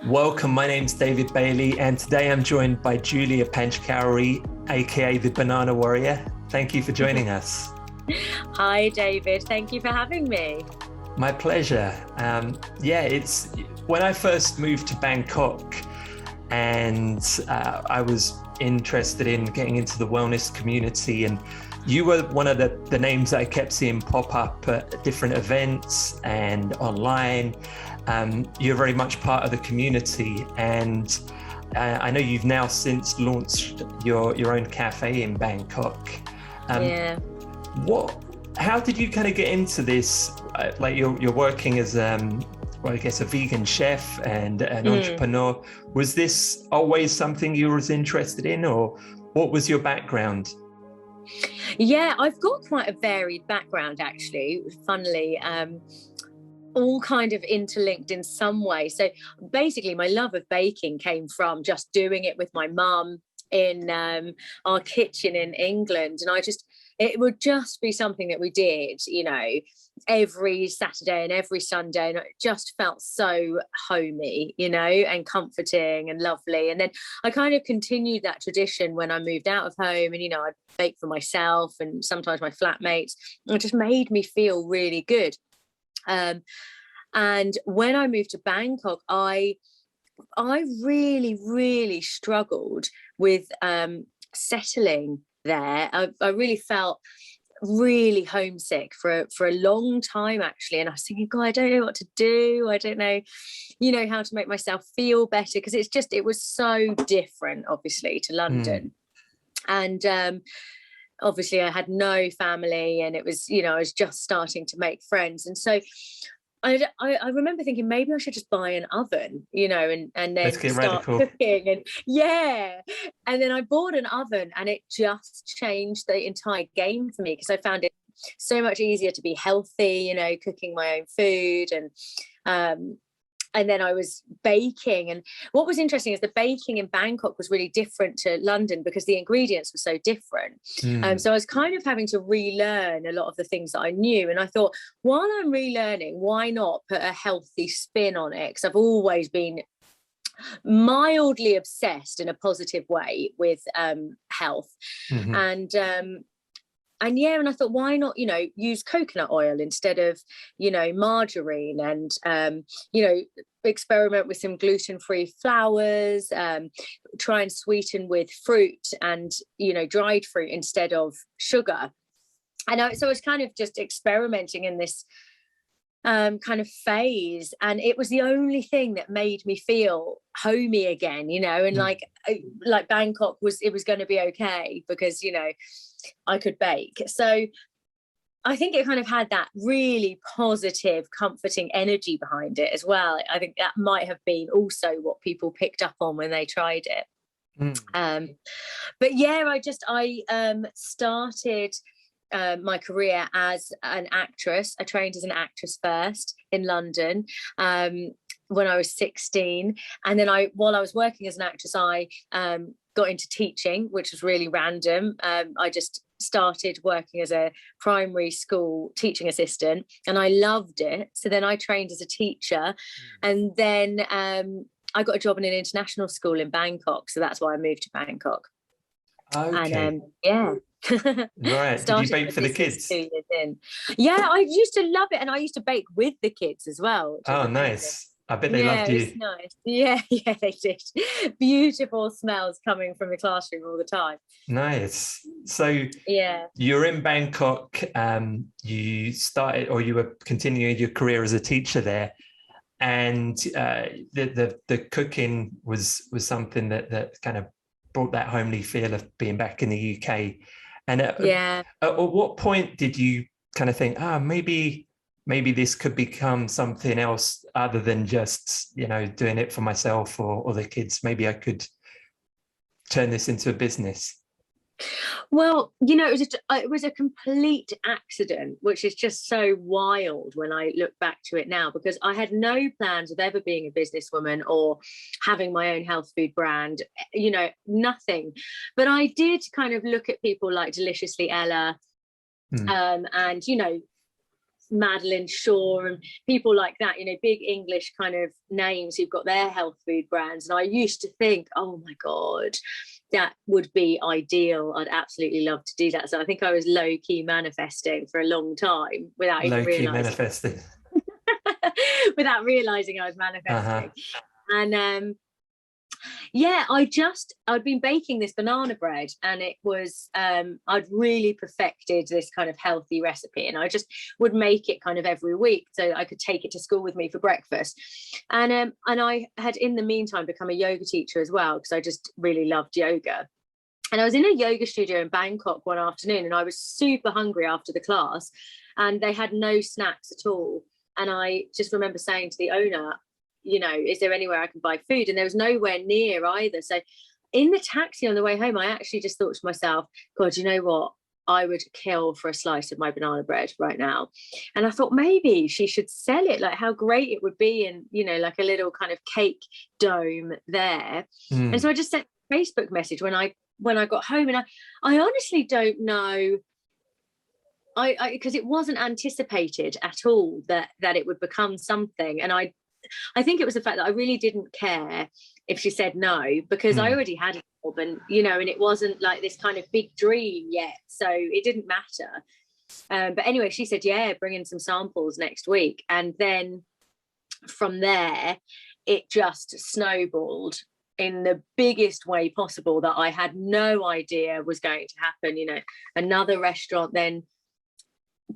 Welcome, my name's David Bailey, and today I'm joined by Julia Panchkowry, aka the Bannana Warrior. Thank you for joining us. Hi, David. Thank you for having me. My pleasure. It's when I first moved to Bangkok, and I was interested in getting into the wellness community, and you were one of the names that I kept seeing pop up at different events and online. You're very much part of the community, and I know you've now since launched your own cafe in Bangkok. How did you kind of get into this? Like you're working as I guess a vegan chef and an entrepreneur. Was this always something you was interested in, or what was your background? Yeah, I've got quite a varied background, actually, funnily, all kind of interlinked in some way. So basically, my love of baking came from just doing it with my mum in our kitchen in England. And it would just be something that we did, every Saturday and every Sunday. And it just felt so homey, and comforting and lovely. And then I kind of continued that tradition when I moved out of home, and, I'd bake for myself and sometimes my flatmates. It just made me feel really good. And when I moved to Bangkok, I really, really struggled with settling there. I really felt really homesick for a long time, actually. And I was thinking, God, I don't know what to do. I don't know, how to make myself feel better, because it was so different, obviously, to London. And obviously I had no family, and it was, I was just starting to make friends. And so I remember thinking maybe I should just buy an oven, and then start cooking. And then I bought an oven, and it just changed the entire game for me, because I found it so much easier to be healthy, cooking my own food. And then I was baking. And what was interesting is the baking in Bangkok was really different to London, because the ingredients were so different. So I was kind of having to relearn a lot of the things that I knew. And I thought, while I'm relearning, why not put a healthy spin on it? Because I've always been mildly obsessed in a positive way with health. And I thought, why not, use coconut oil instead of, margarine, and, experiment with some gluten-free flours, try and sweeten with fruit and, dried fruit instead of sugar. So I was kind of just experimenting in this kind of phase, and it was the only thing that made me feel homey again, and like Bangkok was going to be okay, because I could bake. So I think it kind of had that really positive, comforting energy behind it as well. I think that might have been also what people picked up on when they tried it. But yeah, I started my career as an actress. I trained as an actress first in London when I was 16, and then while I was working as an actress, I got into teaching, which was really random. I just started working as a primary school teaching assistant, and I loved it. So then I trained as a teacher, and then I got a job in an international school in Bangkok. So that's why I moved to Bangkok. Okay. And Right. Did you bake for the kids? 2 years in. Yeah, I used to love it, and I used to bake with the kids as well. Oh, nice. I bet they loved you. It was nice. Yeah, they did. Beautiful smells coming from the classroom all the time. Nice. So you're in Bangkok. You started, or you were continuing your career as a teacher there, and the cooking was something that kind of brought that homely feel of being back in the UK. And at what point did you kind of think, maybe this could become something else other than just, doing it for myself or the kids? Maybe I could turn this into a business. Well, it was a complete accident, which is just so wild when I look back to it now, because I had no plans of ever being a businesswoman or having my own health food brand, nothing. But I did kind of look at people like Deliciously Ella, and Madeline Shaw and people like that, you know, big English kind of names who've got their health food brands. And I used to think, oh my God, that would be ideal. I'd absolutely love to do that. So I think I was low-key manifesting for a long time without even realizing. Manifesting. Without realizing I was manifesting. And yeah, I'd been baking this banana bread, and it was I'd really perfected this kind of healthy recipe, and I just would make it kind of every week so I could take it to school with me for breakfast. And I had in the meantime become a yoga teacher as well, because I just really loved yoga. And I was in a yoga studio in Bangkok one afternoon, and I was super hungry after the class, and they had no snacks at all. And I just remember saying to the owner, you know, is there anywhere I can buy food? And there was nowhere near either. So in the taxi on the way home, I actually just thought to myself, God, you know what? I would kill for a slice of my banana bread right now. And I thought maybe she should sell it, like how great it would be in, you know, like a little kind of cake dome there. And so I just sent a Facebook message when I got home, and I honestly don't know. Because it wasn't anticipated at all that it would become something. And I think it was the fact that I really didn't care if she said no, because I already had a job, and, you know, and it wasn't like this kind of big dream yet. So it didn't matter. But anyway, she said, yeah, bring in some samples next week. And then from there, it just snowballed in the biggest way possible that I had no idea was going to happen. You know, another restaurant then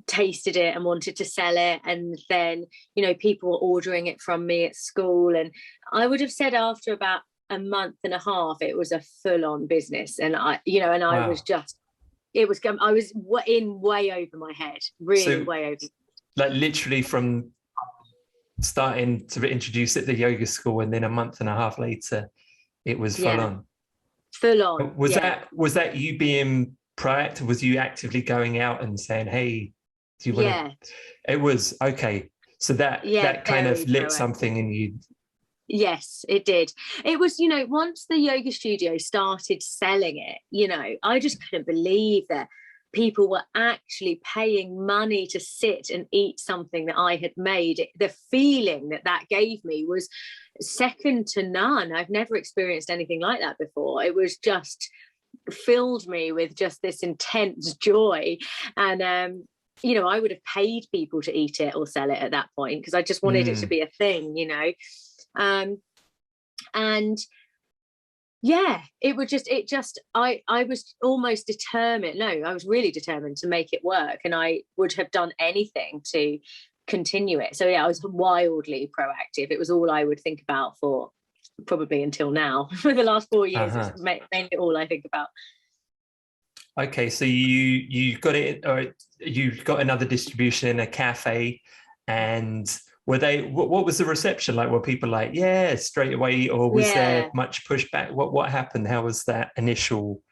tasted it and wanted to sell it, and then, you know, people were ordering it from me at school, and I would have said after about a month and a half it was a full-on business. And I, you know, and I was just, I was in way over my head, really way over. Like literally from starting to introduce it at the yoga school, and then a month and a half later it was full on. Was that you being proactive? Was you actively going out and saying, hey, do you want to? It was okay. So that kind of lit something in you. Yes, it did. It was, you know, once the yoga studio started selling it, you know, I just couldn't believe that people were actually paying money to sit and eat something that I had made. The feeling that gave me was second to none. I've never experienced anything like that before. It was just filled me with just this intense joy. And you know, I would have paid people to eat it or sell it at that point, because I just wanted it to be a thing, you know. And yeah, I was almost determined. No, I was really determined to make it work, and I would have done anything to continue it. So yeah, I was wildly proactive. It was all I would think about for probably until now. For the last 4 years, it's mainly all I think about. Okay, so you got it, or you got another distribution in a cafe, and what was the reception like? Were people like, yeah, straight away, or was there much pushback? What happened? How was that initial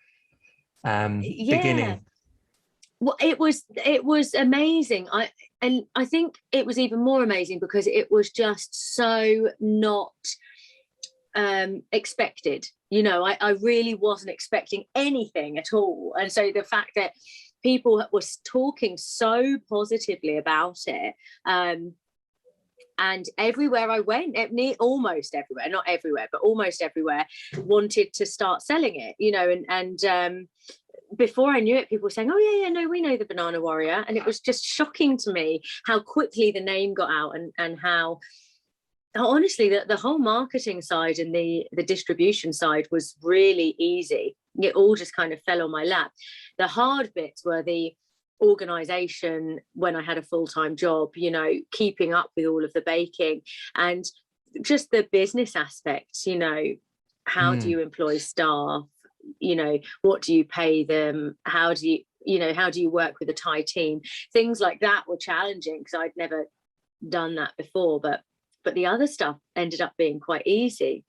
beginning? Well, it was amazing. I think it was even more amazing because it was just so not expected. You know, I really wasn't expecting anything at all. And so the fact that people were talking so positively about it, and everywhere I went, almost everywhere, not everywhere, but almost everywhere, wanted to start selling it, you know, and before I knew it, people were saying, oh yeah, no, we know the Bannana Warrior. And it was just shocking to me how quickly the name got out, and how honestly the whole marketing side and the distribution side was really easy. It all just kind of fell on my lap. The hard bits were the organization when I had a full-time job, you know, keeping up with all of the baking, and just the business aspects, you know, how do you employ staff, you know, what do you pay them, how do you work with a Thai team? Things like that were challenging because I'd never done that before, but the other stuff ended up being quite easy.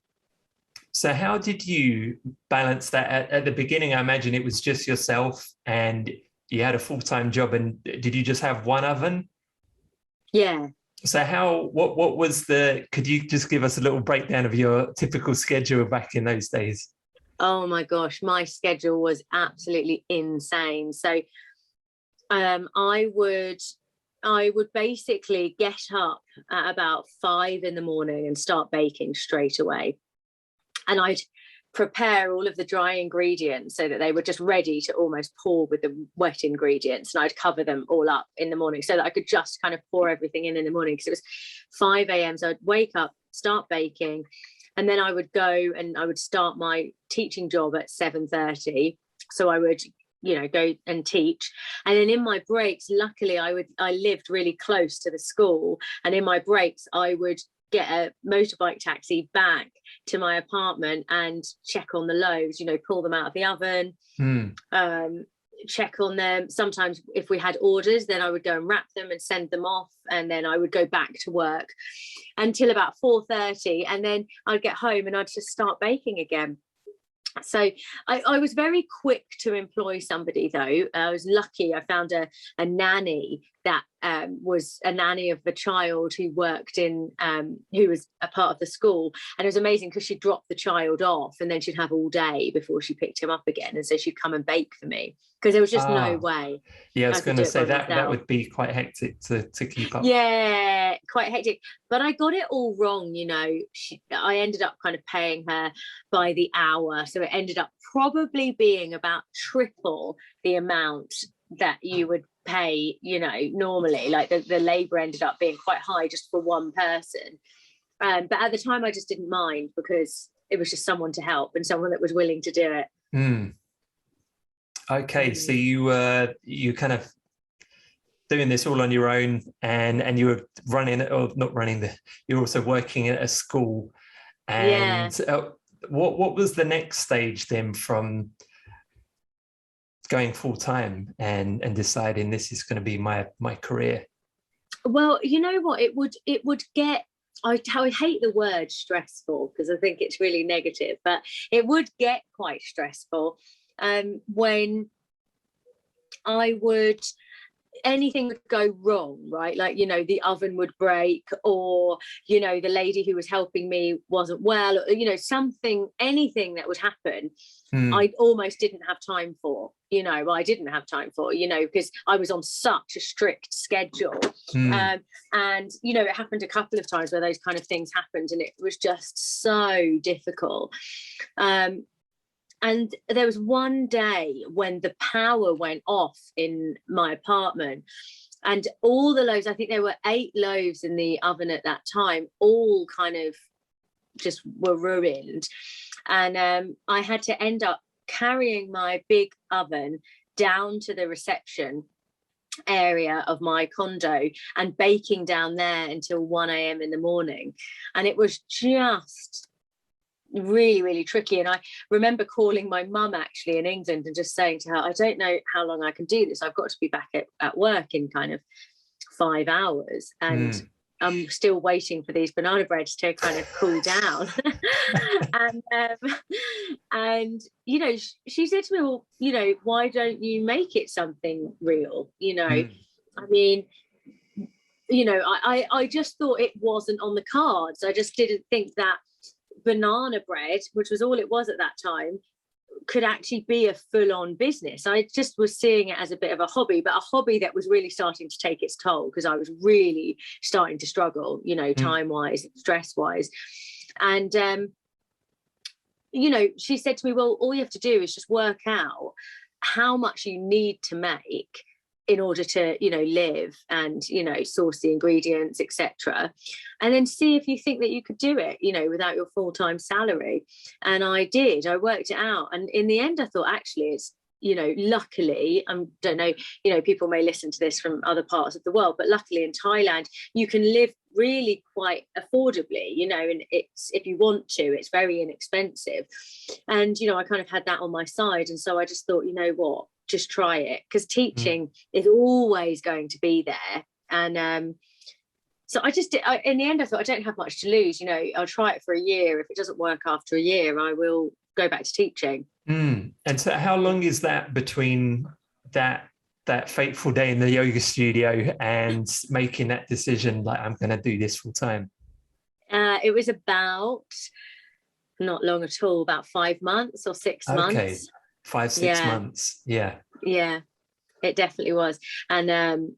So how did you balance that at the beginning? I imagine it was just yourself and you had a full-time job, and did you just have one oven? Yeah. So what was could you just give us a little breakdown of your typical schedule back in those days? Oh my gosh, my schedule was absolutely insane. So I would I would basically get up at about 5 in the morning and start baking straight away. And I'd prepare all of the dry ingredients so that they were just ready to almost pour with the wet ingredients. And I'd cover them all up in the morning so that I could just kind of pour everything in the morning, because it was 5 a.m. So I'd wake up, start baking, and then I would go and I would start my teaching job at 7:30. So I would, go and teach. And then in my breaks, luckily I lived really close to the school. And in my breaks, I would get a motorbike taxi back to my apartment and check on the loaves, pull them out of the oven, check on them. Sometimes if we had orders, then I would go and wrap them and send them off. And then I would go back to work until about 4:30. And then I'd get home and I'd just start baking again. So I was very quick to employ somebody, though. I was lucky. I found a nanny that was a nanny of a child who worked in, who was a part of the school. And it was amazing because she'd drop the child off and then she'd have all day before she picked him up again. And so she'd come and bake for me, because there was just no way. Yeah, I was going to say that would be quite hectic to keep up. Yeah, quite hectic. But I got it all wrong, I ended up kind of paying her by the hour. So it ended up probably being about triple the amount that you would pay, normally. Like the labour ended up being quite high just for one person. But at the time I just didn't mind, because it was just someone to help and someone that was willing to do it. Okay, so you kind of doing this all on your own, and you were you were also working at a school. And what was the next stage then from going full time and deciding this is going to be my career? Well, you know what, it would get, I hate the word stressful because I think it's really negative, but it would get quite stressful when anything would go wrong, right? Like, the oven would break, or, the lady who was helping me wasn't well, or, anything that would happen, I almost didn't have time for, I didn't have time for, because I was on such a strict schedule. And, it happened a couple of times where those kind of things happened, and it was just so difficult. And there was one day when the power went off in my apartment, and all the loaves, I think there were 8 loaves in the oven at that time, all kind of just were ruined. And I had to end up carrying my big oven down to the reception area of my condo and baking down there until 1 a.m. in the morning. And it was just really, really tricky. And I remember calling my mum actually in England and just saying to her, I don't know how long I can do this. I've got to be back at work in kind of 5 hours. And I'm still waiting for these banana breads to kind of cool down. and she said to me, well, why don't you make it something real? I mean, I just thought it wasn't on the cards. I just didn't think that banana bread, which was all it was at that time, could actually be a full-on business. I just was seeing it as a bit of a hobby, but a hobby that was really starting to take its toll, because I was really starting to struggle, time-wise, stress-wise. And she said to me, well, all you have to do is just work out how much you need to make in order to live and source the ingredients, etc., and then see if you think that you could do it without your full-time salary. And I did. I worked it out, and in the end I thought, actually, it's luckily, I don't know, people may listen to this from other parts of the world, but luckily in Thailand you can live really quite affordably, and it's, if you want to, it's very inexpensive. And I kind of had that on my side, and so I just thought, what, just try it, because teaching is always going to be there. And so I just did. In the end I thought, I don't have much to lose, I'll try it for a year. If it doesn't work after a year, I will go back to teaching. And so how long is that between that fateful day in the yoga studio and making that decision, like, I'm going to do this full time? It was about, not long at all, about 5 months or 6 months. Okay, 5-6 months. Yeah, it definitely was. And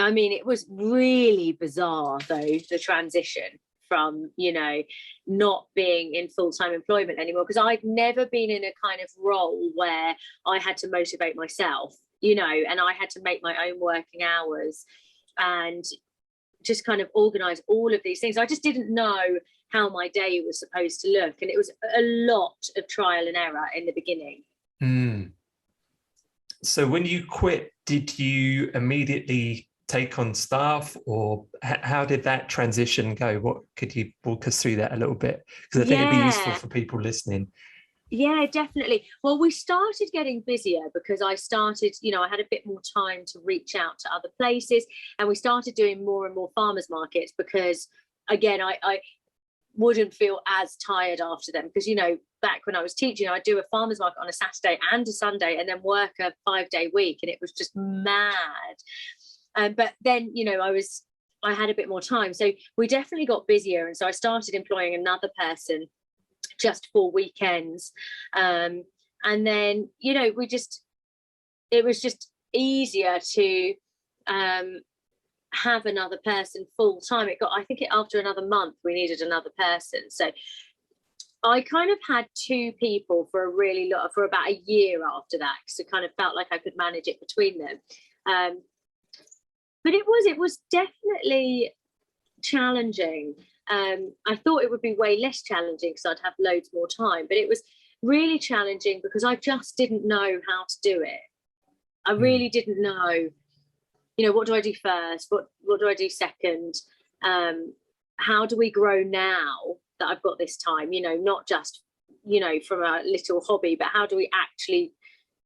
I mean, it was really bizarre, though, the transition from, you know, not being in full-time employment anymore, because I'd never been in a kind of role where I had to motivate myself, you know, and I had to make my own working hours and just kind of organize all of these things. I just didn't know how my day was supposed to look, and it was a lot of trial and error in the beginning. So when you quit, did you immediately take on staff, or how did that transition go? What could you walk us through that a little bit? Because I think it'd be useful for people listening. Yeah, definitely. Well, we started getting busier because I started, you know, I had a bit more time to reach out to other places, and we started doing more and more farmers markets because, again, I wouldn't feel as tired after them, because, you know, back when I was teaching, I'd do a farmers market on a Saturday and a Sunday and then work a 5-day week, and it was just mad. But then, you know, I had a bit more time, so we definitely got busier, and so I started employing another person just for weekends, and then, you know, it was just easier to have another person full time. I think after another month we needed another person, so I kind of had 2 people for about a year after that, because it kind of felt like I could manage it between them. But it was definitely challenging. I thought it would be way less challenging because I'd have loads more time, but it was really challenging because I just didn't know how to do it. I really didn't know, you know, what do I do first? What do I do second? How do we grow now that I've got this time? You know, not just, you know, from a little hobby, but how do we actually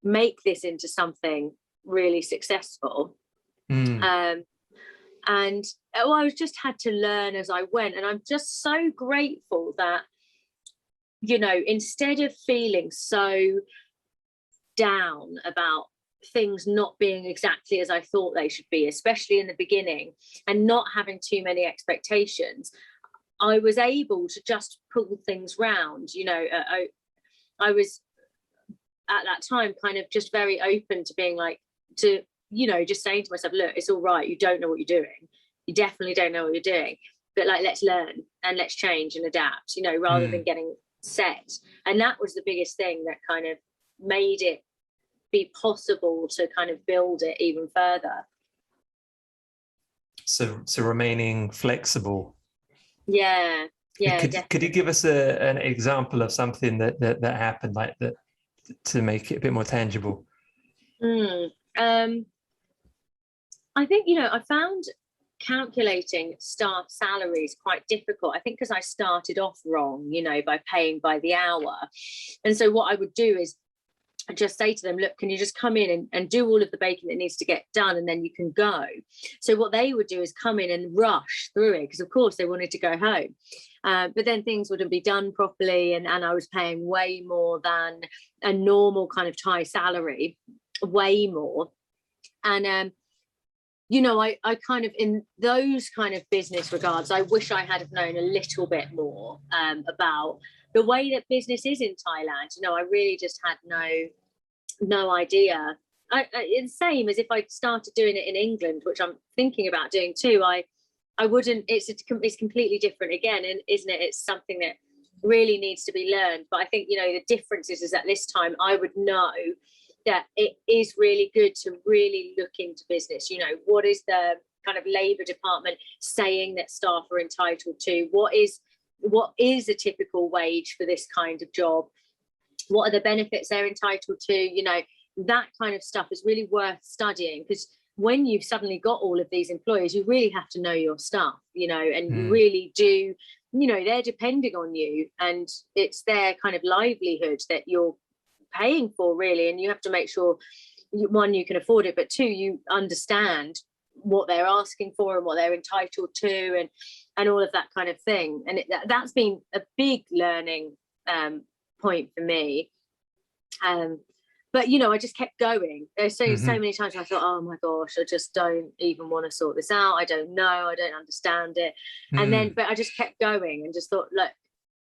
make this into something really successful? And I just had to learn as I went. And I'm just so grateful that, you know, instead of feeling so down about things not being exactly as I thought they should be, especially in the beginning, and not having too many expectations, I was able to just pull things round. You know, I was at that time kind of just very open to being like, to, you know, just saying to myself, look, it's all right. You don't know what you're doing. You definitely don't know what you're doing. But like, let's learn and let's change and adapt, you know, rather than getting set. And that was the biggest thing that kind of made it be possible to kind of build it even further. So remaining flexible. Yeah. Could you give us an example of something that happened like that to make it a bit more tangible? I think, you know, I found calculating staff salaries quite difficult. I think because I started off wrong, you know, by paying by the hour. And so what I would do is I'd just say to them, look, can you just come in and do all of the baking that needs to get done, and then you can go. So what they would do is come in and rush through it, because of course they wanted to go home. But then things wouldn't be done properly, and I was paying way more than a normal kind of Thai salary, way more. And you know, I kind of, in those kind of business regards, I wish I had have known a little bit more about the way that business is in Thailand. You know, I really just had no idea. It's the same as if I started doing it in England, which I'm thinking about doing too. I wouldn't. It's completely different again, and isn't it? It's something that really needs to be learned. But I think, you know, the difference is that this time I would know that it is really good to really look into business. You know, what is the kind of Labour department saying that staff are entitled to? What is a typical wage for this kind of job? What are the benefits they're entitled to? You know, that kind of stuff is really worth studying, because when you've suddenly got all of these employees, you really have to know your stuff, you know, and you really do, you know, they're depending on you, and it's their kind of livelihood that you're paying for, really. And you have to make sure, one, you can afford it, but two, you understand what they're asking for and what they're entitled to, and all of that kind of thing. And that's been a big learning point for me. But, you know, I just kept going. There's so many times I thought, oh my gosh, I just don't even want to sort this out. I don't know. I don't understand it. And then, but I just kept going and just thought, look,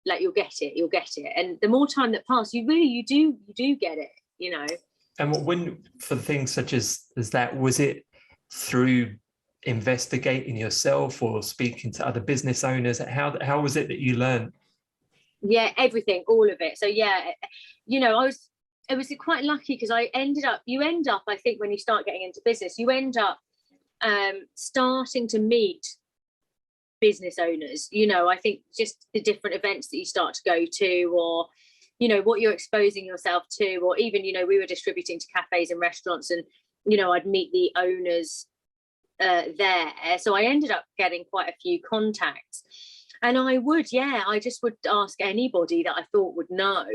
like, you'll get it. And the more time that passed, you do get it, you know. And when, for things such as that, was it through investigating yourself or speaking to other business owners? How was it that you learned? Yeah, everything, all of it. So yeah, you know, I was quite lucky because you end up, I think when you start getting into business, you end up starting to meet business owners. You know, I think just the different events that you start to go to, or, you know, what you're exposing yourself to, or even, you know, we were distributing to cafes and restaurants, and, you know, I'd meet the owners there. So I ended up getting quite a few contacts. And I just would ask anybody that I thought would know.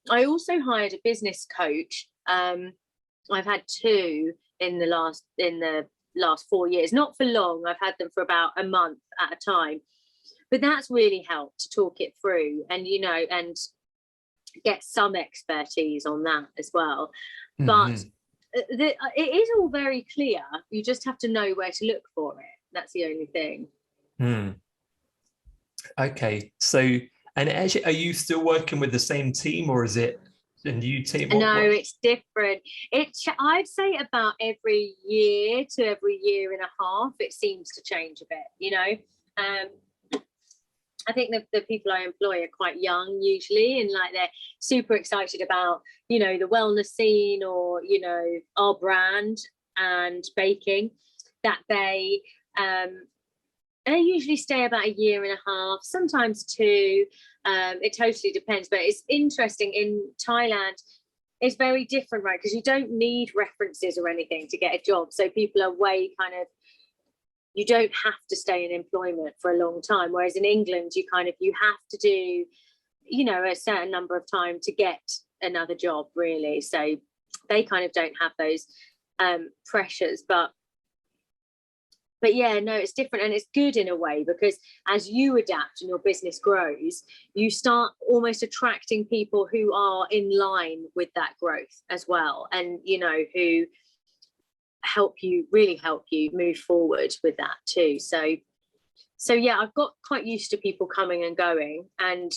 I also hired a business coach. I've had two in the last 4 years, not for long. I've had them for about a month at a time, but that's really helped to talk it through and, you know, and get some expertise on that as well. Mm-hmm. But it is all very clear. You just have to know where to look for it. That's the only thing. Okay, so, and actually, are you still working with the same team, or is it a new team? No, it's different. I'd say about every year to every year and a half, it seems to change a bit, you know. I think the people I employ are quite young usually, and like they're super excited about, you know, the wellness scene, or, you know, our brand and baking, that they usually stay about a year and a half, sometimes two. It totally depends, but it's interesting. In Thailand, it's very different, right? Because you don't need references or anything to get a job. So people are way kind of, you don't have to stay in employment for a long time. Whereas in England, you have to do, you know, a certain number of time to get another job, really. So they kind of don't have those pressures, but yeah, no, it's different, and it's good in a way, because as you adapt and your business grows, you start almost attracting people who are in line with that growth as well, and, you know, who really help you move forward with that too. So yeah, I've got quite used to people coming and going, and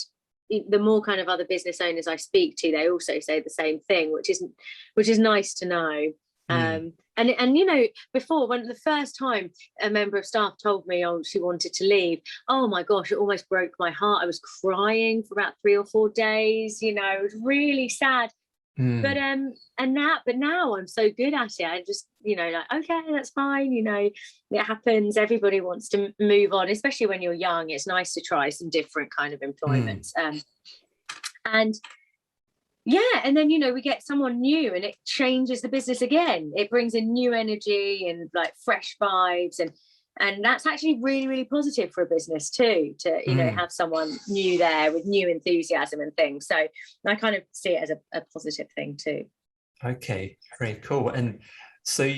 the more kind of other business owners I speak to, they also say the same thing, which is nice to know. And you know, before, when the first time a member of staff told me, oh, she wanted to leave, oh my gosh, it almost broke my heart. I was crying for about 3 or 4 days, you know, it was really sad. But now I'm so good at it. I just, you know, like, okay, that's fine, you know, it happens. Everybody wants to move on, especially when you're young. It's nice to try some different kind of employments. And yeah, and then, you know, we get someone new and it changes the business again. It brings in new energy and like fresh vibes, and that's actually really, really positive for a business too, to, you know, have someone new there with new enthusiasm and things. So I kind of see it as a positive thing too. Okay, very cool. And so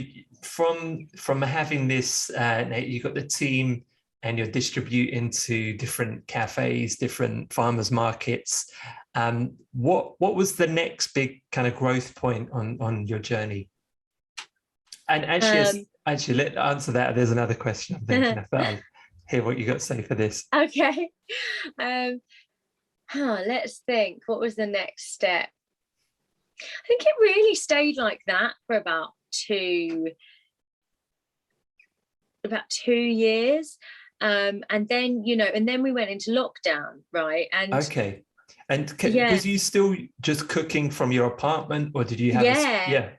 from having this, you've got the team and you're distributing to different cafes, different farmers markets. What was the next big kind of growth point on your journey? And actually, let's answer that. There's another question I'm thinking. I thought I'd hear what you got to say for this. Okay. Let's think. What was the next step? I think it really stayed like that for about 2 years. And then, you know, and then we went into lockdown, right? And okay. And was you still just cooking from your apartment, or did you have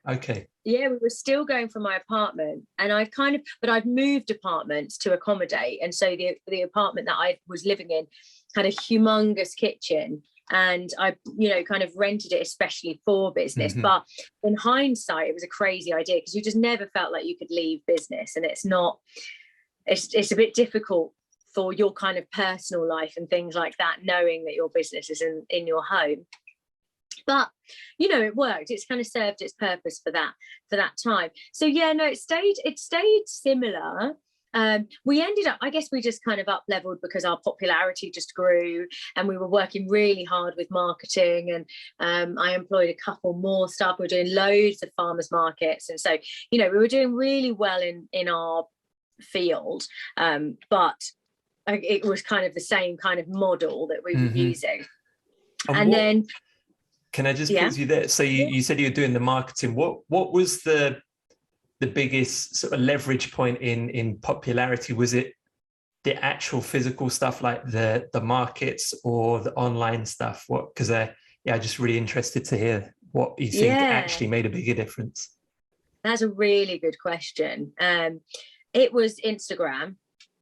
okay. Yeah, we were still going from my apartment, and I'd moved apartments to accommodate. And so the apartment that I was living in had a humongous kitchen, and I, you know, kind of rented it especially for business. But in hindsight, it was a crazy idea, because you just never felt like you could leave business, and it's a bit difficult for your kind of personal life and things like that, knowing that your business is in your home. But, you know, it worked. It's kind of served its purpose for that time. So yeah, no, it stayed similar. We ended up, I guess we just kind of up leveled because our popularity just grew, and we were working really hard with marketing, and I employed a couple more staff. We were doing loads of farmers markets, and so, you know, we were doing really well in our field, but it was kind of the same kind of model that we were using. And then, can I just pause you there? So you said you were doing the marketing. What was the the biggest sort of leverage point in popularity? Was it the actual physical stuff like the markets or the online stuff? What, because I'm just really interested to hear what you think actually made a bigger difference. That's a really good question. It was Instagram,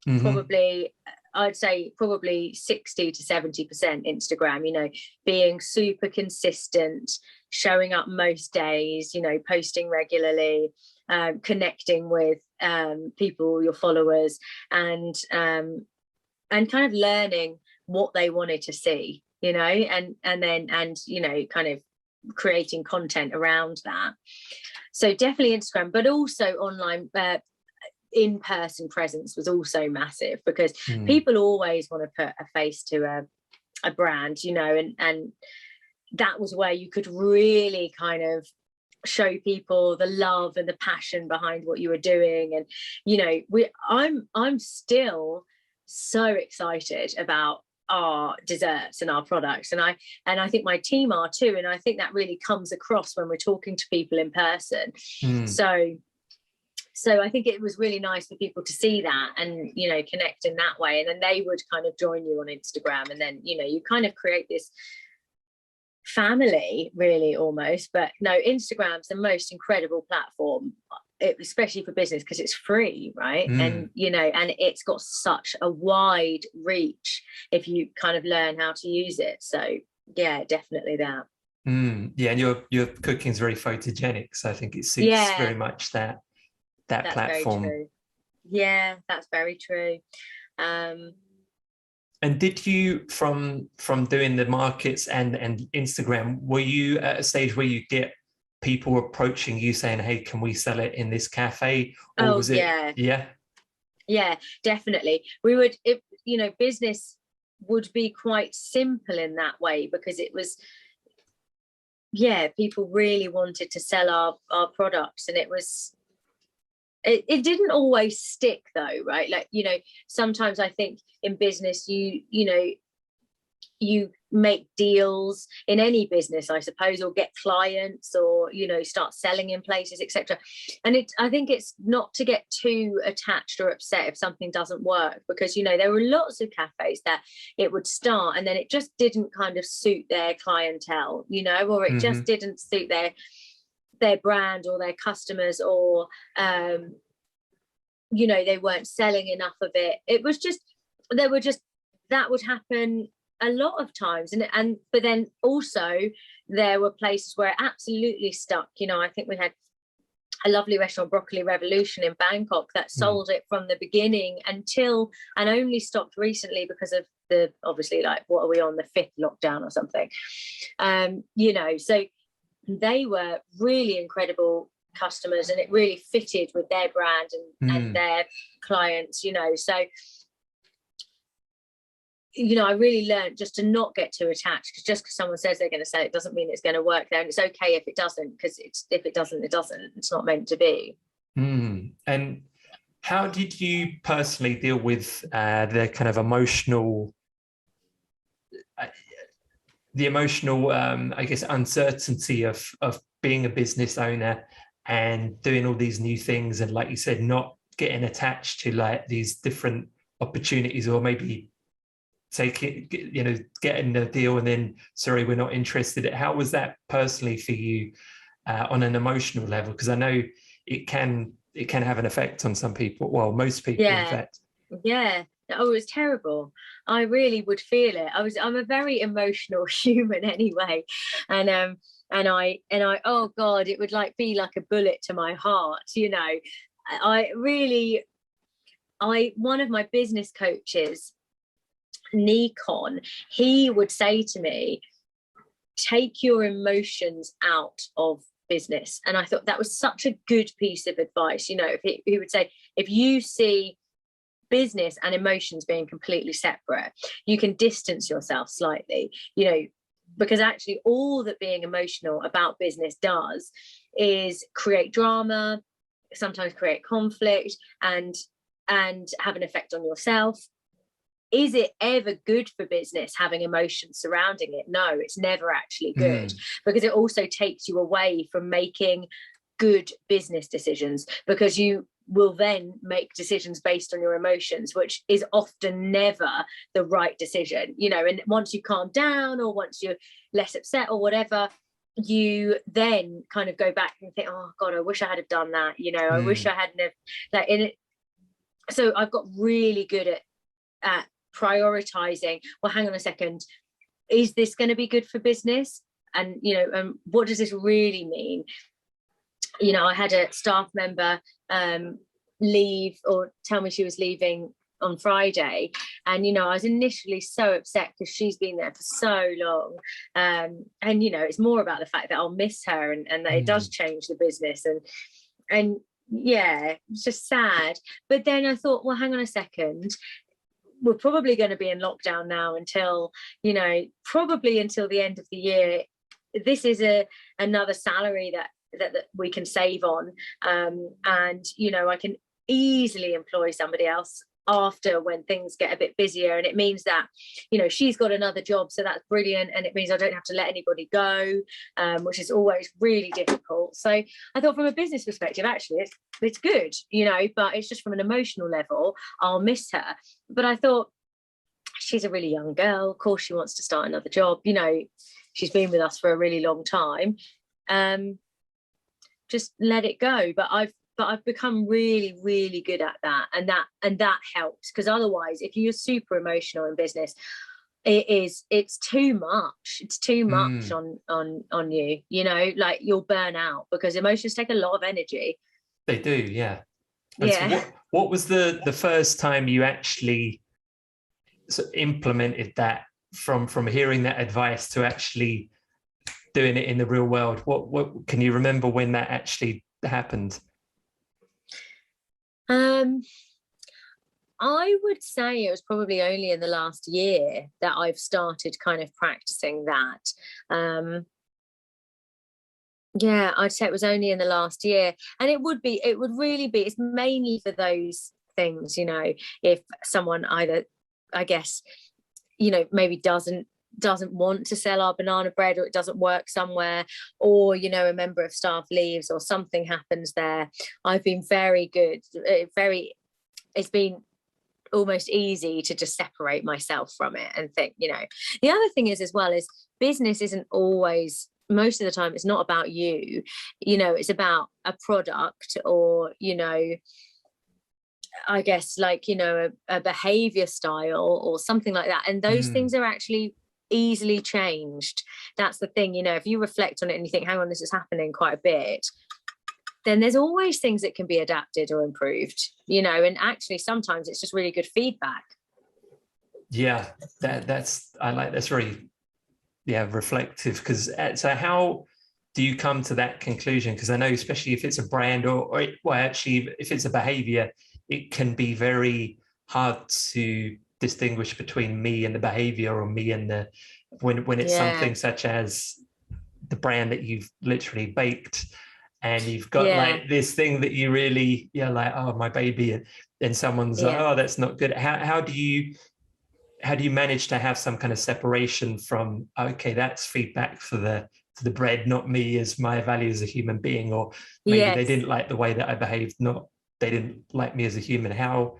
probably. I'd say probably 60 to 70% Instagram, you know, being super consistent, showing up most days, you know, posting regularly, connecting with people, your followers, and kind of learning what they wanted to see, you know, and you know, kind of creating content around that. So definitely Instagram, but also online. In-person presence was also massive, because people always want to put a face to a brand, you know, and that was where you could really kind of show people the love and the passion behind what you were doing. And you know, I'm still so excited about our desserts and our products, and I think my team are too, and I think that really comes across when we're talking to people in person. So I think it was really nice for people to see that and, you know, connect in that way. And then they would kind of join you on Instagram. And then, you know, you kind of create this family, really, almost. But no, Instagram's the most incredible platform, especially for business, because it's free, right? And, you know, and it's got such a wide reach if you kind of learn how to use it. So, yeah, definitely that. Yeah, and your cooking is very photogenic. So I think it suits very much that platform. Very true. Yeah, that's very true. And did you, from doing the markets and Instagram, were you at a stage where you get people approaching you saying, hey, can we sell it in this cafe? Or was it yeah, definitely. We would, you know, business would be quite simple in that way, because it was, people really wanted to sell our products, and it didn't always stick though, right? Like, you know, sometimes I think in business you know, you make deals in any business, I suppose, or get clients, or, you know, start selling in places, etc. And I think it's not to get too attached or upset if something doesn't work, because, you know, there were lots of cafes that it would start and then it just didn't kind of suit their clientele, you know, or it just didn't suit their brand or their customers, or you know, they weren't selling enough of it. It was just, that would happen a lot of times, but then also there were places where it absolutely stuck. You know, I think we had a lovely restaurant, Broccoli Revolution in Bangkok, that sold it from the beginning and only stopped recently because of the, obviously, like, what are we on, the 5th lockdown or something, you know. So they were really incredible customers, and it really fitted with their brand and their clients, you know. So, you know, I really learned just to not get too attached, because just because someone says they're going to sell it doesn't mean it's going to work there, and it's okay if it doesn't, because if it doesn't, it doesn't. It's not meant to be. And how did you personally deal with the kind of emotional I guess uncertainty of being a business owner and doing all these new things, and, like you said, not getting attached to like these different opportunities, or maybe getting a deal and then, sorry, we're not interested. How was that personally for you on an emotional level? Because I know it can have an effect on some people, well, most people, in fact. Oh, it was terrible. I really would feel it. I'm a very emotional human anyway, and I oh God, it would like be like a bullet to my heart, you know. One of my business coaches, Nikon, he would say to me, take your emotions out of business. And I thought that was such a good piece of advice. You know, he would say, if you see business and emotions being completely separate, you can distance yourself slightly, you know, because actually all that being emotional about business does is create drama, sometimes create conflict, and have an effect on yourself. Is it ever good for business having emotions surrounding it? No, it's never actually good, because it also takes you away from making good business decisions, because you will then make decisions based on your emotions, which is often never the right decision, you know. And once you calm down, or once you're less upset or whatever, you then kind of go back and think, oh God, I wish I had have done that, you know. I wish I hadn't have, like, in it. So I've got really good at prioritizing, well, hang on a second, is this going to be good for business? And, you know, what does this really mean? You know, I had a staff member leave, or tell me she was leaving on Friday, and, you know, I was initially so upset because she's been there for so long, and, you know, it's more about the fact that I'll miss her, and that it does change the business, and yeah, it's just sad. But then I thought, well, hang on a second, we're probably going to be in lockdown now until, you know, probably until the end of the year. This is another salary that we can save on, and, you know, I can easily employ somebody else after, when things get a bit busier, and it means that, you know, she's got another job, so that's brilliant, and it means I don't have to let anybody go, which is always really difficult. So I thought, from a business perspective, actually it's good, you know, but it's just from an emotional level, I'll miss her. But I thought, she's a really young girl, of course she wants to start another job, you know, she's been with us for a really long time, just let it go. But I've become really, really good at that, and that helps, because otherwise, if you're super emotional in business, it's too much. It's too much on you, you know, like, you'll burn out, because emotions take a lot of energy. They do, yeah. And yeah. so what was the first time you actually implemented that, from hearing that advice to actually doing it in the real world? What can you remember when that actually happened? I would say it was probably only in the last year that I've started kind of practicing that. Yeah, I'd say it was only in the last year, and it would really be, it's mainly for those things, you know, if someone either, I guess, you know, maybe doesn't want to sell our banana bread, or it doesn't work somewhere, or, you know, a member of staff leaves, or something happens there. I've been very good, it's been almost easy to just separate myself from it and think, you know. The other thing is, as well, is business isn't always, most of the time, it's not about you, you know, it's about a product, or, you know, I guess, like, you know, a behavior style or something like that. And those things are actually easily changed. That's the thing, you know, if you reflect on it and you think, hang on, this is happening quite a bit, then there's always things that can be adapted or improved, you know. And actually, sometimes it's just really good feedback. Yeah, that's very, yeah, reflective. Because so how do you come to that conclusion? Because I know, especially if it's a brand, or well, actually, if it's a behavior, it can be very hard to distinguish between me and the behavior, or me and the, when it's something such as the brand that you've literally baked, and you've got like this thing that you really, like, oh, my baby, and someone's like, oh, that's not good. How do you manage to have some kind of separation from, okay, that's feedback for the bread, not me as my value as a human being, or maybe they didn't like the way that I behaved, not they didn't like me as a human. How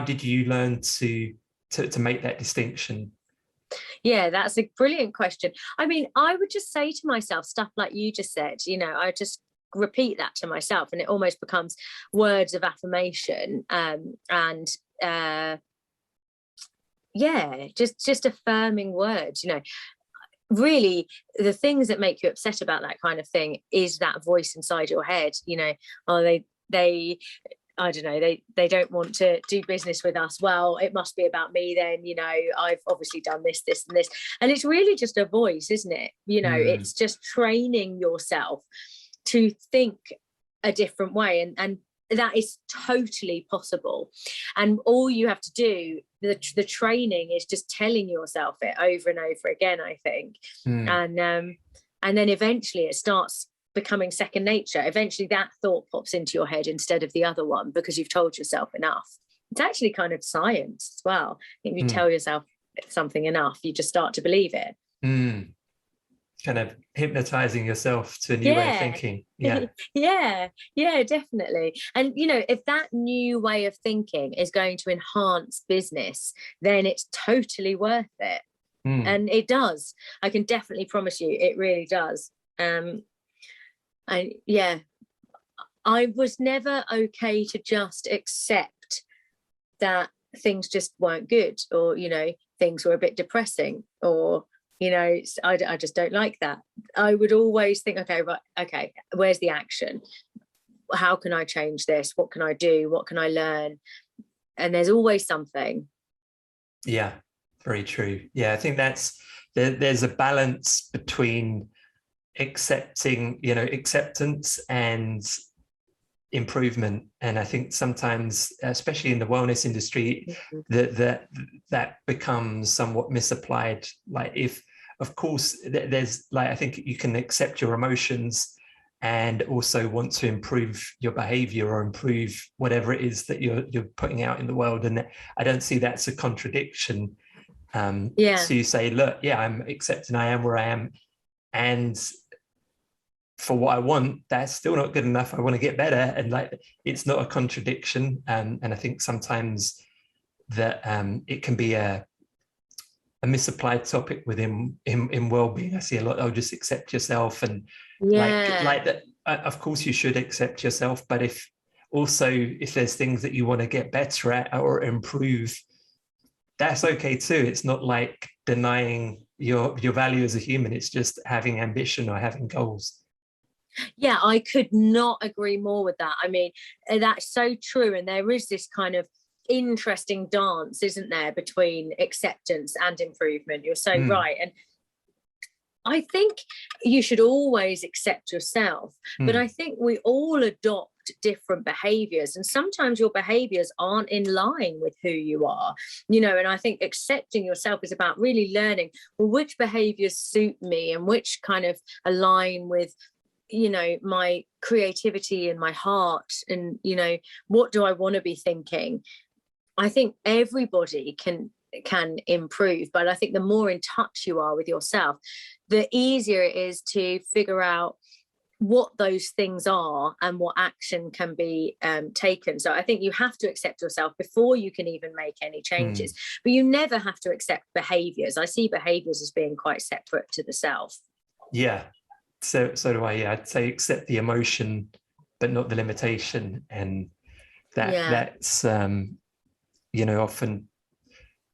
did you learn to make that distinction? Yeah, that's a brilliant question. I mean, I would just say to myself stuff like you just said, you know, I just repeat that to myself, and it almost becomes words of affirmation, and just affirming words, you know. Really, the things that make you upset about that kind of thing is that voice inside your head, you know. Oh, they I don't know, they don't want to do business with us. Well, it must be about me then, you know, I've obviously done this and this. And it's really just a voice, isn't it? You know, it's just training yourself to think a different way, and that is totally possible. And all you have to do, the training, is just telling yourself it over and over again, I think. And then eventually it starts becoming second nature. Eventually that thought pops into your head instead of the other one, because you've told yourself enough. It's actually kind of science as well. I think if you tell yourself something enough, you just start to believe it. kind of hypnotizing yourself to a new way of thinking. Yeah, definitely. And if that new way of thinking is going to enhance business, then it's totally worth it. And it does. I can definitely promise you it really does. I was never okay to just accept that things just weren't good, or things were a bit depressing, or I just don't like that. I would always think, okay, where's the action? How can I change this? What can I do? What can I learn? And there's always something. Yeah, very true. Yeah, I think there's a balance between acceptance and improvement. And I think sometimes, especially in the wellness industry, that becomes somewhat misapplied. Like, if, of course, there's I think you can accept your emotions and also want to improve your behavior or improve whatever it is that you're putting out in the world. And I don't see that's a contradiction. So you say, look, I'm accepting I am where I am, and for what I want, that's still not good enough. I want to get better. And it's not a contradiction. And I think sometimes that it can be a misapplied topic within in well-being. I see a lot, just accept yourself, and like that. Of course you should accept yourself, but if there's things that you want to get better at or improve, that's okay too. It's not like denying your value as a human. It's just having ambition or having goals. Yeah, I could not agree more with that. I mean, that's so true. And there is this kind of interesting dance, isn't there, between acceptance and improvement. You're so right. And I think you should always accept yourself, but I think we all adopt different behaviors, and sometimes your behaviors aren't in line with who you are, and I think accepting yourself is about really learning, well, which behaviors suit me and which kind of align with my creativity and my heart, and what do I want to be thinking. I think everybody can improve, but I think the more in touch you are with yourself, the easier it is to figure out what those things are and what action can be taken. So I think you have to accept yourself before you can even make any changes. But you never have to accept behaviors. I see behaviors as being quite separate to the self. So do I. I'd say accept the emotion, but not the limitation. And that's often,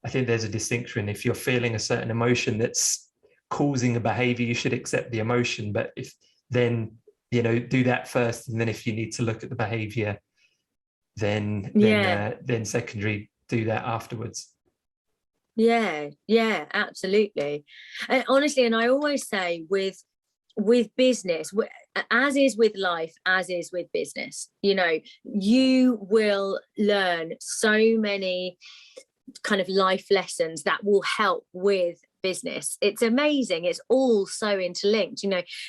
I think there's a distinction. If you're feeling a certain emotion that's causing a behavior, you should accept the emotion. But if then, do that first, and then if you need to look at the behavior, then secondary, do that afterwards. Yeah, absolutely. And honestly, and I always say with business, as is with life, as is with business, you will learn so many kind of life lessons that will help with business. It's amazing. It's all so interlinked.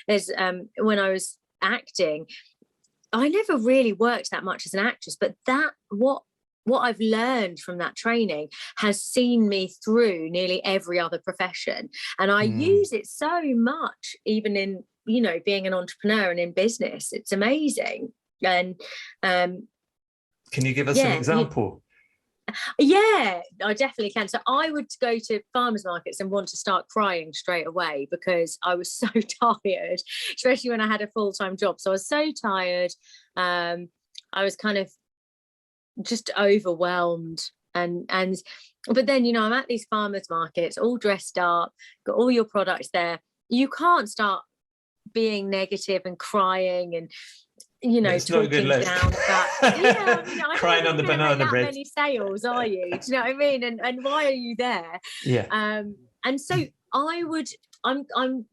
There's when I was acting, I never really worked that much as an actress, but what I've learned from that training has seen me through nearly every other profession. And I use it so much, even in, being an entrepreneur and in business. It's amazing. And can you give us an example? Yeah, I definitely can. So I would go to farmers markets and want to start crying straight away because I was so tired, especially when I had a full-time job. So I was so tired. I was kind of just overwhelmed, but then I'm at these farmers markets all dressed up, got all your products there. You can't start being negative and crying and talking down about crying on the banana bread. Many sales, are you? Do you know what I mean? And why are you there? And so I'm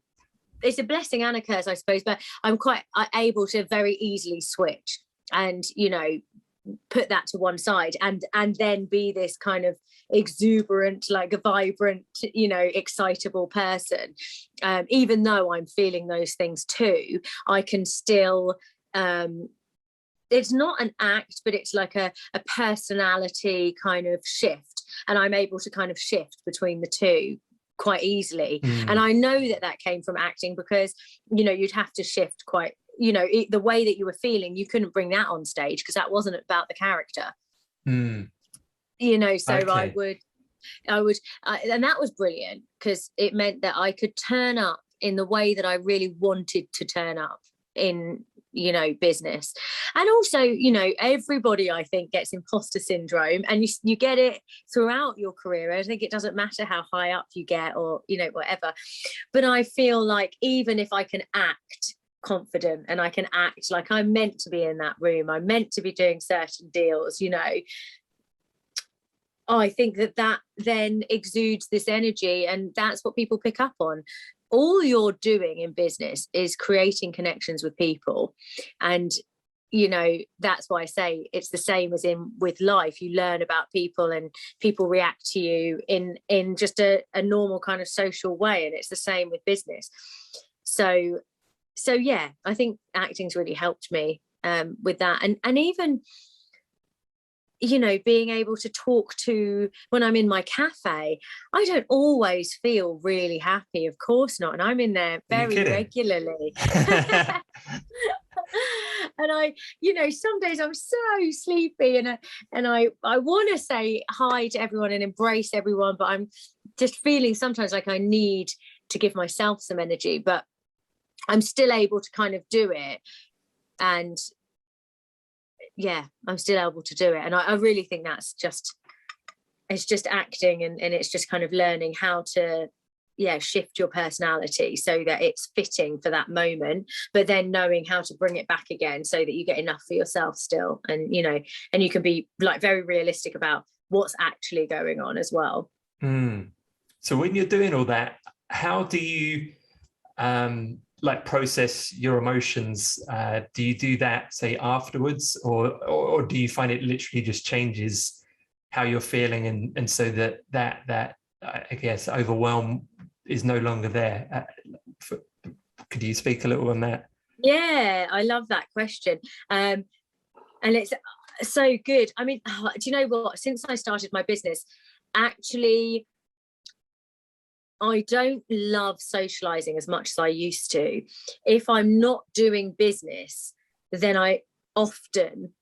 it's a blessing and a curse, I suppose, but I'm quite able to very easily switch and put that to one side and then be this kind of exuberant, like a vibrant, excitable person. Even though I'm feeling those things too, I can still it's not an act, but it's like a personality kind of shift, and I'm able to kind of shift between the two quite easily. And I know that came from acting, because, you know, you'd have to shift quite, you know, the way that you were feeling, you couldn't bring that on stage because that wasn't about the character. You know, so okay. I would, and that was brilliant, because it meant that I could turn up in the way that I really wanted to turn up in, you know, business. And also, you know, everybody, I think, gets imposter syndrome, and you get it throughout your career. I think it doesn't matter how high up you get, or, you know, whatever. But I feel like even if I can act confident and I can act like I'm meant to be in that room, I'm meant to be doing certain deals, you know, I think that then exudes this energy, and that's what people pick up on. All you're doing in business is creating connections with people. And, you know, that's why I say it's the same as with life. You learn about people, and people react to you in just a normal kind of social way. And it's the same with business. So yeah, I think acting's really helped me with that. And even, you know, being able to talk to, when I'm in my cafe, I don't always feel really happy, of course not, and I'm in there very regularly. And I, you know, some days I'm so sleepy, and I want to say hi to everyone and embrace everyone, but I'm just feeling sometimes like I need to give myself some energy, but I'm still able to kind of do it. And yeah, I'm still able to do it. And I really think it's just acting, and it's just kind of learning how to, yeah, shift your personality so that it's fitting for that moment, but then knowing how to bring it back again so that you get enough for yourself still. And, you know, and you can be like very realistic about what's actually going on as well. So when you're doing all that, how do you like process your emotions? Do you do that, say, afterwards, or do you find it literally just changes how you're feeling, and so that I guess overwhelm is no longer there? Could you speak a little on that? Yeah, I love that question. And it's so good. I mean, do you know what? Since I started my business, actually, I don't love socializing as much as I used to. If I'm not doing business, then I often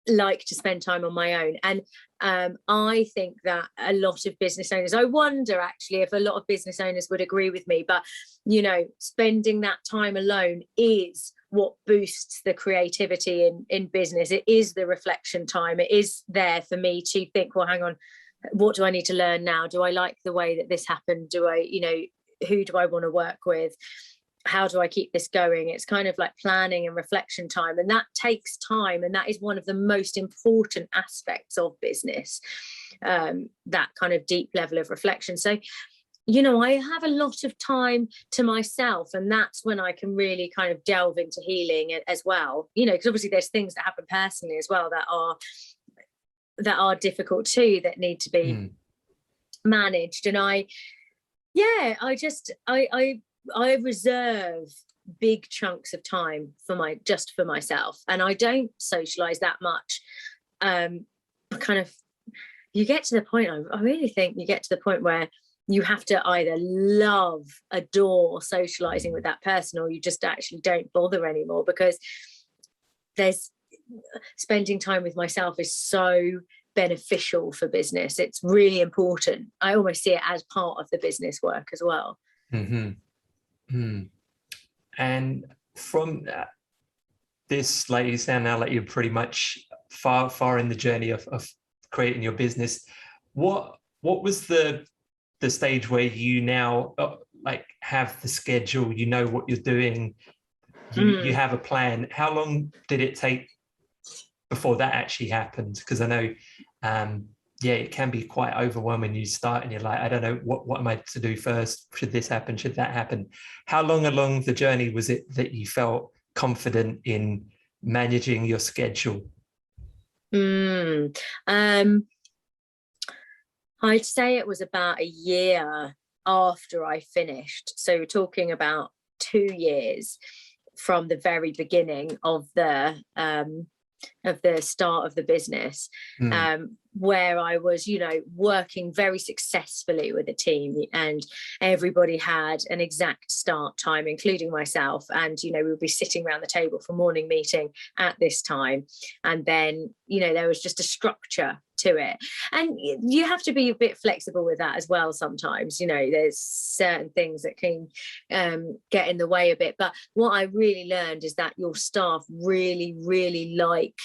like to spend time on my own. And I think that a lot of business owners, I wonder actually if a lot of business owners would agree with me, but, you know, spending that time alone is what boosts the creativity in business. It is the reflection time. It is there for me to think, well, hang on, what do I need to learn now? Do I like the way that this happened? Do I, you know, who do I want to work with? How do I keep this going? It's kind of like planning and reflection time, and that takes time, and that is one of the most important aspects of business, that kind of deep level of reflection. So, you know, I have a lot of time to myself, and that's when I can really kind of delve into healing as well, you know, because obviously there's things that happen personally as well that are difficult too, that need to be managed. And I reserve big chunks of time for myself, and I don't socialize that much. Kind of, you get to the point, I really think you get to the point where you have to either adore socializing with that person, or you just actually don't bother anymore, because spending time with myself is so beneficial for business. It's really important. I almost see it as part of the business work as well. And from this, like you sound now like you're pretty much far in the journey of creating your business. What was the stage where you now like have the schedule, you know what you're doing, you have a plan? How long did it take before that actually happened? Because I know it can be quite overwhelming. You start and you're like, I don't know, what am I to do first? Should this happen? Should that happen? How long along the journey was it that you felt confident in managing your schedule? I'd say it was about a year after I finished. So we're talking about 2 years from the very beginning of the of the start of the business, where I was, you know, working very successfully with a team, and everybody had an exact start time, including myself. And, you know, we would be sitting around the table for morning meeting at this time. And then, you know, there was just a structure to it. And you have to be a bit flexible with that as well. Sometimes, you know, there's certain things that can get in the way a bit. But what I really learned is that your staff really, really like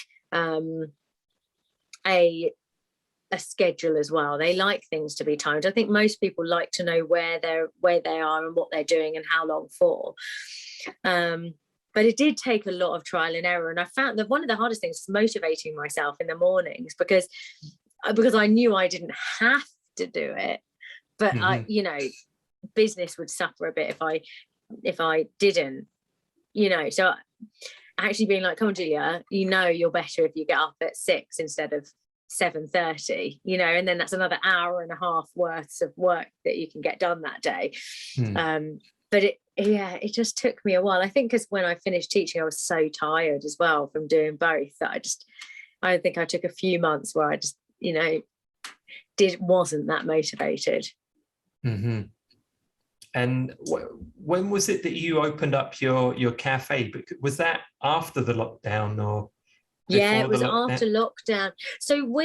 a schedule as well. They like things to be timed. I think most people like to know where they are and what they're doing and how long for. But it did take a lot of trial and error. And I found that one of the hardest things was motivating myself in the mornings, because I knew I didn't have to do it. But I, you know, business would suffer a bit if I didn't, you know. So actually being like, come on, Julia, you know, you're better if you get up at 6 instead of 7:30, you know, and then that's another hour and a half worth of work that you can get done that day. But it just took me a while. I think because when I finished teaching, I was so tired as well from doing both, that I think I took a few months where I just, you know, wasn't that motivated. And when was it that you opened up your cafe? Was that after the lockdown or? Yeah, it was after lockdown. So what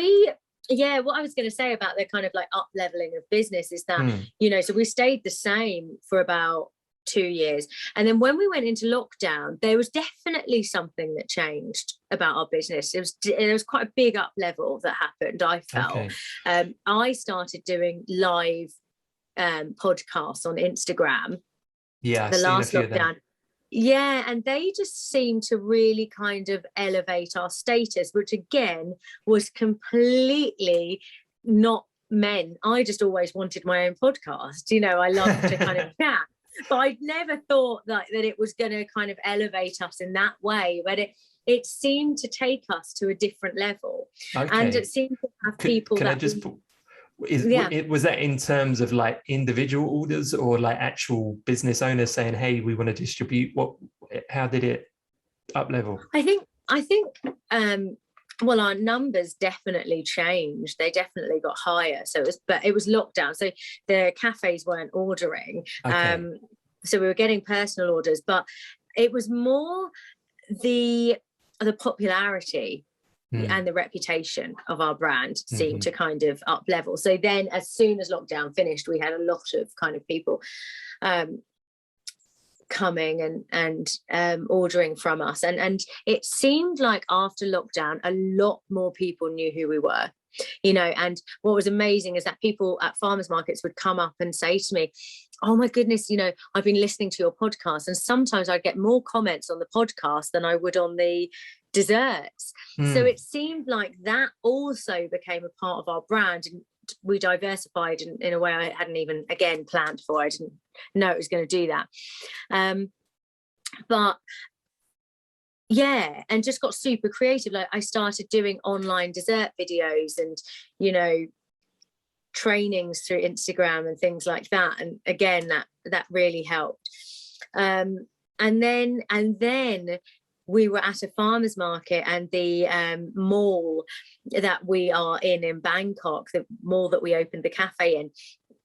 I was going to say about the kind of like up leveling of business is that, you know, so we stayed the same for about 2 years. And then when we went into lockdown, there was definitely something that changed about our business. It was quite a big up level that happened, I felt. Okay. I started doing live podcasts on Instagram. Yeah, the last lockdown. Yeah, and they just seemed to really kind of elevate our status, which again was completely not meant. I just always wanted my own podcast. You know, I love to kind of chat, but I'd never thought that it was going to kind of elevate us in that way. But it seemed to take us to a different level. Okay. And it seemed to have people that... Was that in terms of like individual orders or like actual business owners saying, hey, we want to distribute? How did it up level? I think well, our numbers definitely changed. They definitely got higher. But it was lockdown, so the cafes weren't ordering. Okay. So we were getting personal orders, but it was more the popularity and the reputation of our brand seemed to kind of up level. So then as soon as lockdown finished, we had a lot of kind of people coming and ordering from us. And it seemed like after lockdown, a lot more people knew who we were, you know. And what was amazing is that people at farmers markets would come up and say to me, oh my goodness, you know, I've been listening to your podcast. And sometimes I'd get more comments on the podcast than I would on the desserts. So it seemed like that also became a part of our brand, and we diversified in a way I hadn't even again planned for. I didn't know it was going to do that, but yeah, and just got super creative. Like I started doing online dessert videos and, you know, trainings through Instagram and things like that, and again that really helped. And then we were at a farmer's market, and the mall that we are in Bangkok, the mall that we opened the cafe in,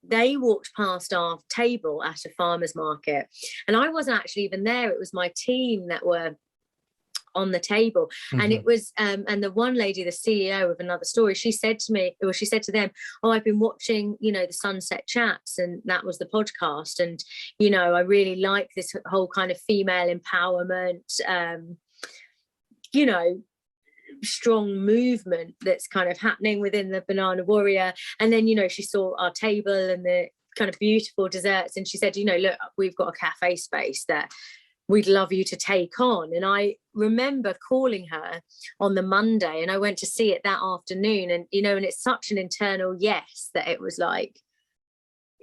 they walked past our table at a farmer's market, and I wasn't actually even there. It was my team that were on the table. And it was and the one lady, the CEO of another story, she said to them, oh, I've been watching, you know, the Sunset Chats, and that was the podcast, and, you know, I really like this whole kind of female empowerment, you know, strong movement that's kind of happening within the Bannana Warrior. And then, you know, she saw our table and the kind of beautiful desserts, and she said, you know, look, we've got a cafe space that we'd love you to take on. And I remember calling her on the Monday, and I went to see it that afternoon, and, you know, and it's such an internal yes that it was like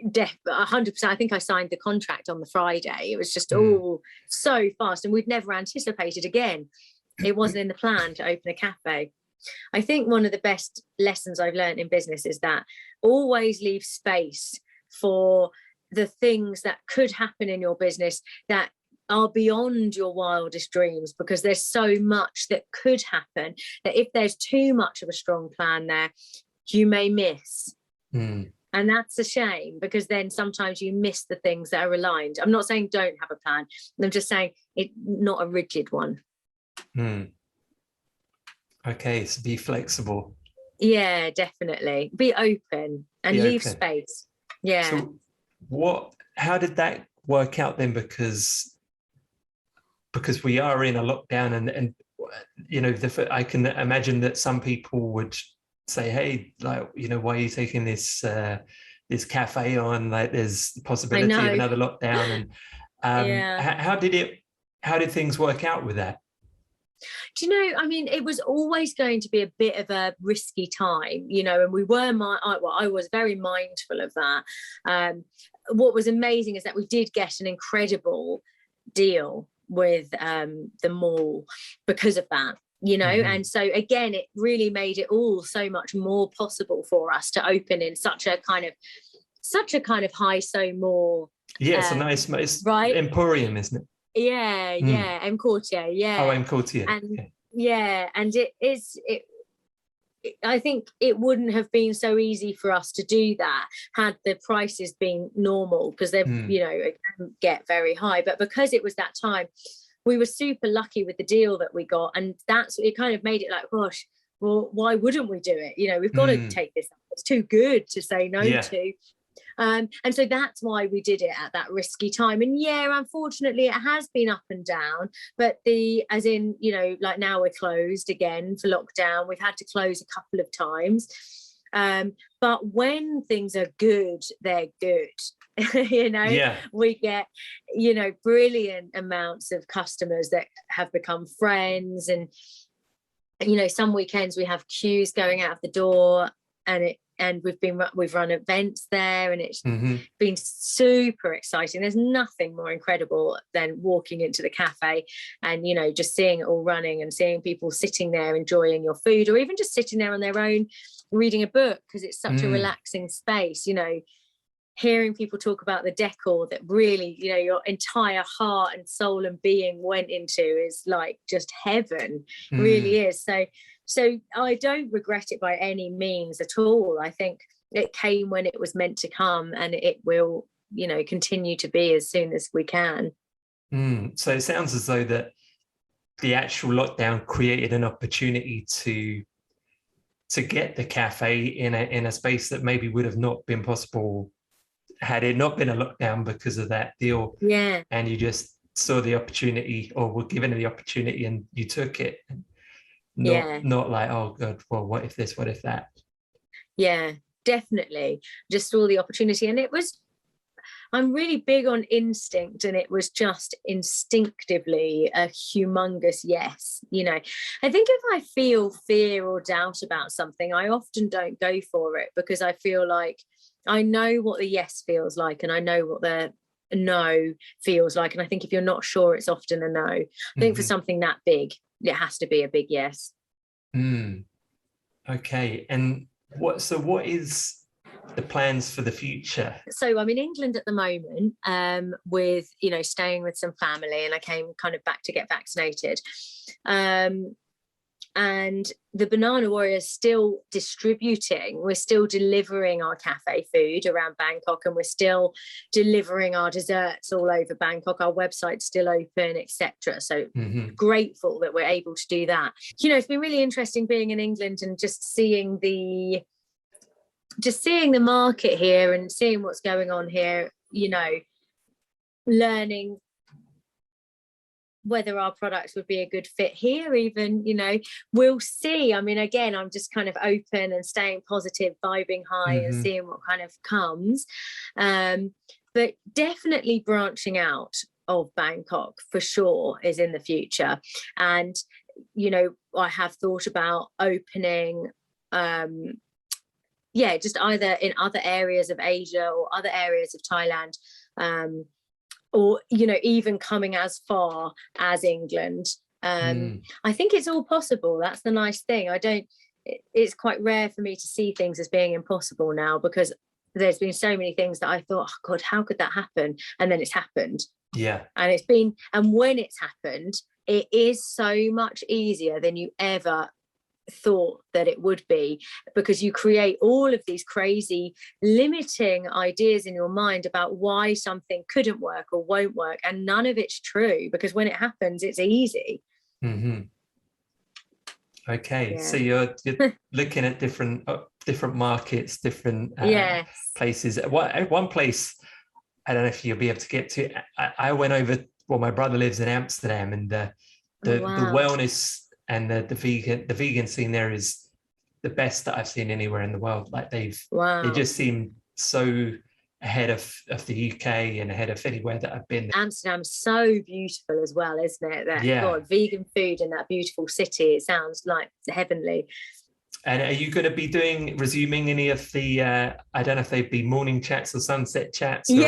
100%. I think I signed the contract on the Friday. It was just all so fast, and we'd never anticipated again. It wasn't in the plan to open a cafe. I think one of the best lessons I've learned in business is that always leave space for the things that could happen in your business that are beyond your wildest dreams, because there's so much that could happen that if there's too much of a strong plan there, you may miss. And that's a shame, because then sometimes you miss the things that are aligned. I'm not saying don't have a plan. I'm just saying it not a rigid one. Okay, so be flexible. Yeah, definitely. Be open and leave space. Yeah. So how did that work out then? Because we are in a lockdown, and you know, I can imagine that some people would say, hey, like, you know, why are you taking this this cafe on? Like, there's the possibility of another lockdown. And how did things work out with that? Do you know, I mean, it was always going to be a bit of a risky time, you know, and I was very mindful of that. What was amazing is that we did get an incredible deal with the mall because of that, you know. And so again, it really made it all so much more possible for us to open in such a kind of high so more it's a nice right emporium, isn't it? Yeah, M Courtier, yeah. Oh, M Courtier. And and I think it wouldn't have been so easy for us to do that had the prices been normal, because they, you know, it can get very high. But because it was that time, we were super lucky with the deal that we got, and it kind of made it like, gosh, well, why wouldn't we do it? You know, we've got to take this up. It's too good to say no to. And so that's why we did it at that risky time. And unfortunately, it has been up and down. But as in, you know, like now we're closed again for lockdown. We've had to close a couple of times. But when things are good, they're good. You know, we get, you know, brilliant amounts of customers that have become friends. And, you know, some weekends we have queues going out of the door, and we've run events there, and it's been super exciting. There's nothing more incredible than walking into the cafe and, you know, just seeing it all running and seeing people sitting there enjoying your food, or even just sitting there on their own reading a book, because it's such a relaxing space. You know, hearing people talk about the decor that really, you know, your entire heart and soul and being went into is like just heaven. Really is. So I don't regret it by any means at all. I think it came when it was meant to come, and it will, you know, continue to be as soon as we can. So it sounds as though that the actual lockdown created an opportunity to get the cafe in a space that maybe would have not been possible had it not been a lockdown, because of that deal. And you just saw the opportunity, or were given the opportunity, and you took it. Not like, oh God, well, what if this, what if that? Yeah, definitely. Just saw the opportunity. And I'm really big on instinct, and it was just instinctively a humongous yes. You know, I think if I feel fear or doubt about something, I often don't go for it, because I feel like I know what the yes feels like, and I know what the no feels like. And I think if you're not sure, it's often a no. I think for something that big, it has to be a big yes. Okay. And what is the plans for the future? So I'm in England at the moment, with, you know, staying with some family, and I came kind of back to get vaccinated. And the Bannana Warrior is still distributing. We're still delivering our cafe food around Bangkok, and we're still delivering our desserts all over Bangkok. Our website's still open, etc. So grateful that we're able to do that. You know, it's been really interesting being in England and just seeing the market here and seeing what's going on here, you know, learning whether our products would be a good fit here even, you know, we'll see. I mean, again, I'm just kind of open and staying positive, vibing high and seeing what kind of comes. But definitely branching out of Bangkok for sure is in the future. And, you know, I have thought about opening, just either in other areas of Asia or other areas of Thailand, or, you know, even coming as far as England. I think it's all possible. That's the nice thing. It's quite rare for me to see things as being impossible now, because there's been so many things that I thought, oh God, how could that happen? And then it's happened. Yeah. And when it's happened, it is so much easier than you ever thought that it would be, because you create all of these crazy limiting ideas in your mind about why something couldn't work or won't work, and none of it's true, because when it happens, it's easy. Okay, so you're looking at different markets, different places. One place, I don't know if you'll be able to get to. I went over. Well, my brother lives in Amsterdam, and the wellness and the vegan scene there is the best that I've seen anywhere in the world. Like they just seem so ahead of the UK and ahead of anywhere that I've been. Amsterdam's so beautiful as well, isn't it? God, vegan food in that beautiful city, it sounds like heavenly. And are you going to be resuming any of the I don't know if they'd be morning chats or sunset chats or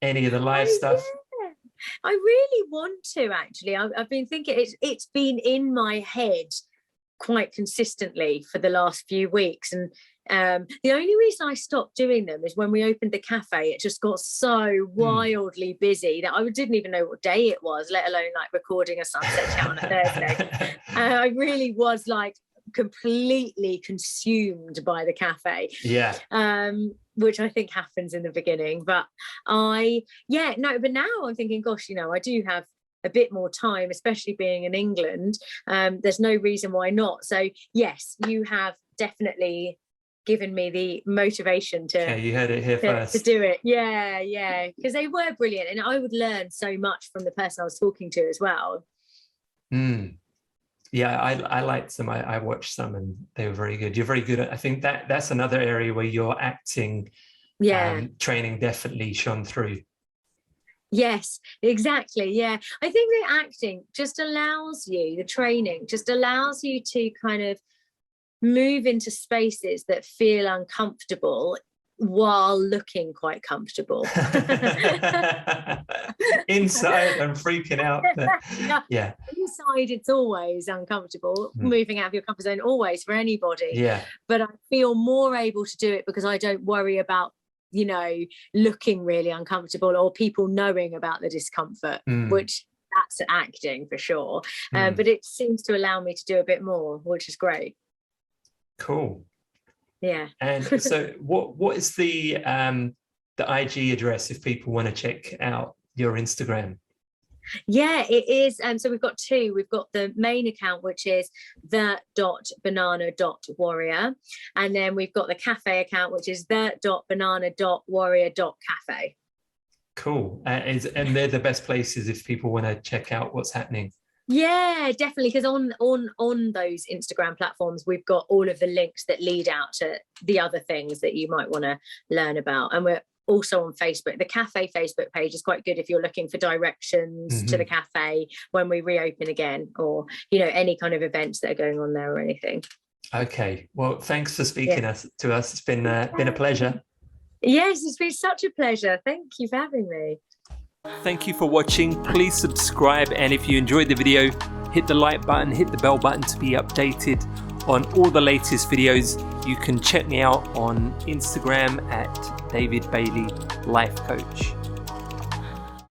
any of the live stuff? I really want to, actually. I've been thinking, it's been in my head quite consistently for the last few weeks, and the only reason I stopped doing them is when we opened the cafe, it just got so wildly busy that I didn't even know what day it was, let alone like recording a sunset chat on a Thursday. I really was like completely consumed by the cafe, which I think happens in the beginning, but but now I'm thinking, gosh, I do have a bit more time, especially being in England. There's no reason why not. So yes, you have definitely given me the motivation to you heard it here first, to do it. Because they were brilliant, and I would learn so much from the person I was talking to as well. I liked them. I watched some and they were very good. You're very good at, I think that's another area where your acting training definitely shone through. Yes, exactly. I think the acting just allows you, the training just allows you to kind of move into spaces that feel uncomfortable while looking quite comfortable. Inside I'm freaking out, but inside it's always uncomfortable. Moving out of your comfort zone, always, for anybody, but I feel more able to do it because I don't worry about looking really uncomfortable or people knowing about the discomfort, which that's acting for sure. But it seems to allow me to do a bit more, which is great. Cool. And so what is the IG address if people want to check out your Instagram? It is. So we've got two. We've got the main account, which is the.bannana.warrior, and then we've got the cafe account, which is the.bannana.warrior.cafe. Cool. And they're the best places if people want to check out what's happening. Yeah, definitely, because on those Instagram platforms we've got all of the links that lead out to the other things that you might want to learn about. And we're also on Facebook. The cafe Facebook page is quite good if you're looking for directions to the cafe when we reopen again, or any kind of events that are going on there or anything. Okay, well, thanks for speaking to us. It's been a pleasure. Yes, it's been such a pleasure. Thank you for having me. Thank you for watching. Please subscribe, and if you enjoyed the video, hit the like button, hit the bell button to be updated on all the latest videos. You can check me out on Instagram at David Bailey Life Coach.